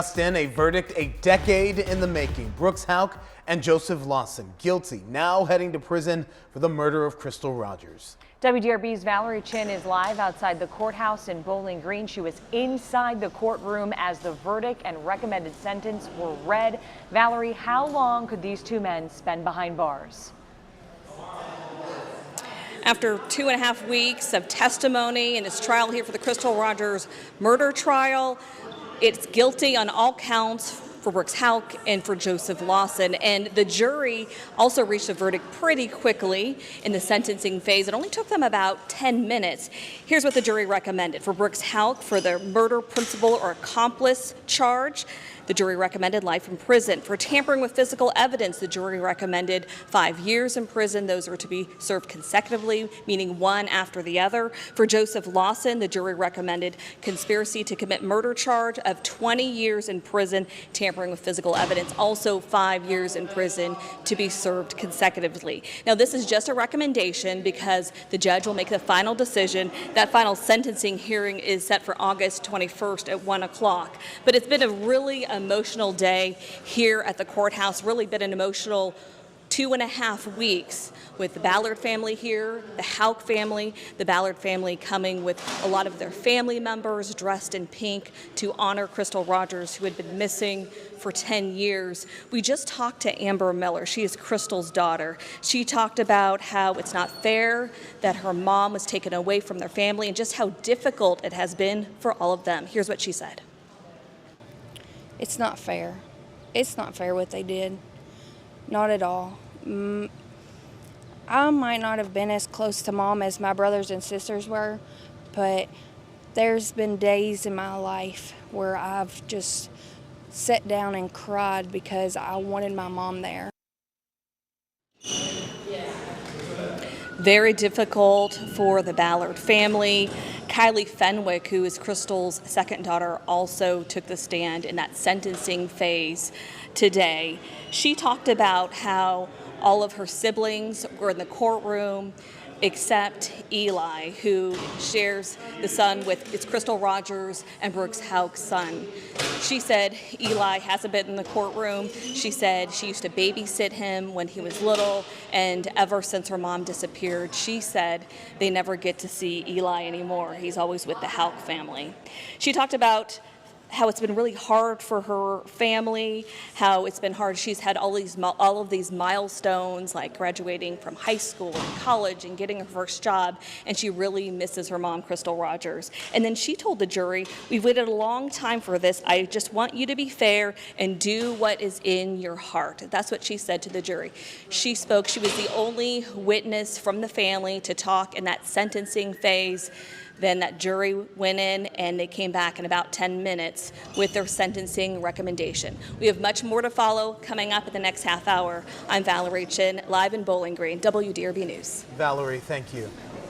In a verdict a decade in the making. Brooks Houck and Joseph Lawson guilty, now heading to prison for the murder of Crystal Rogers. WDRB's Valerie Chin is live outside the courthouse in Bowling Green. She was inside the courtroom as the verdict and recommended sentence were read. Valerie, how long could these two men spend behind bars? After 2.5 weeks of testimony in this trial here for the Crystal Rogers murder trial, it's guilty on all counts for Brooks Houck and for Joseph Lawson. And the jury also reached a verdict pretty quickly in the sentencing phase. It only took them about 10 minutes. Here's what the jury recommended. For Brooks Houck, for the murder principal or accomplice charge, the jury recommended life in prison. For tampering with physical evidence, the jury recommended 5 years in prison. Those are to be served consecutively, meaning one after the other. For Joseph Lawson, the jury recommended conspiracy to commit murder charge of 20 years in prison, tampering with physical evidence, also 5 years in prison to be served consecutively. Now, this is just a recommendation because the judge will make the final decision. That final sentencing hearing is set for August 21st at 1 o'clock. But it's been a really emotional day here at the courthouse, really been an emotional 2.5 weeks with the Ballard family here, the Houck family, the Ballard family coming with a lot of their family members dressed in pink to honor Crystal Rogers, who had been missing for 10 years. We just talked to Amber Miller. She is Crystal's daughter. She talked about how it's not fair that her mom was taken away from their family and just how difficult it has been for all of them. Here's what she said. It's not fair. It's not fair what they did. Not at all. I might not have been as close to Mom as my brothers and sisters were, but there's been days in my life where I've just sat down and cried because I wanted my mom there. Very difficult for the Ballard family. Kylie Fenwick, who is Crystal's second daughter, also took the stand in that sentencing phase today. She talked about how all of her siblings were in the courtroom except Eli, who shares the son with it's Crystal Rogers and Brooks Houck's son. She said Eli hasn't been in the courtroom. She said she used to babysit him when he was little, and ever since her mom disappeared, she said they never get to see Eli anymore. He's always with the Houck family. She talked about how it's been really hard for her family, how it's been hard. She's had all of these milestones, like graduating from high school and college and getting her first job, and she really misses her mom, Crystal Rogers. And then she told the jury, we've waited a long time for this. I just want you to be fair and do what is in your heart. That's what she said to the jury. She spoke. She was the only witness from the family to talk in that sentencing phase. Then that jury went in and they came back in about 10 minutes with their sentencing recommendation. We have much more to follow coming up in the next half hour. I'm Valerie Chin, live in Bowling Green, WDRB News. Valerie, thank you.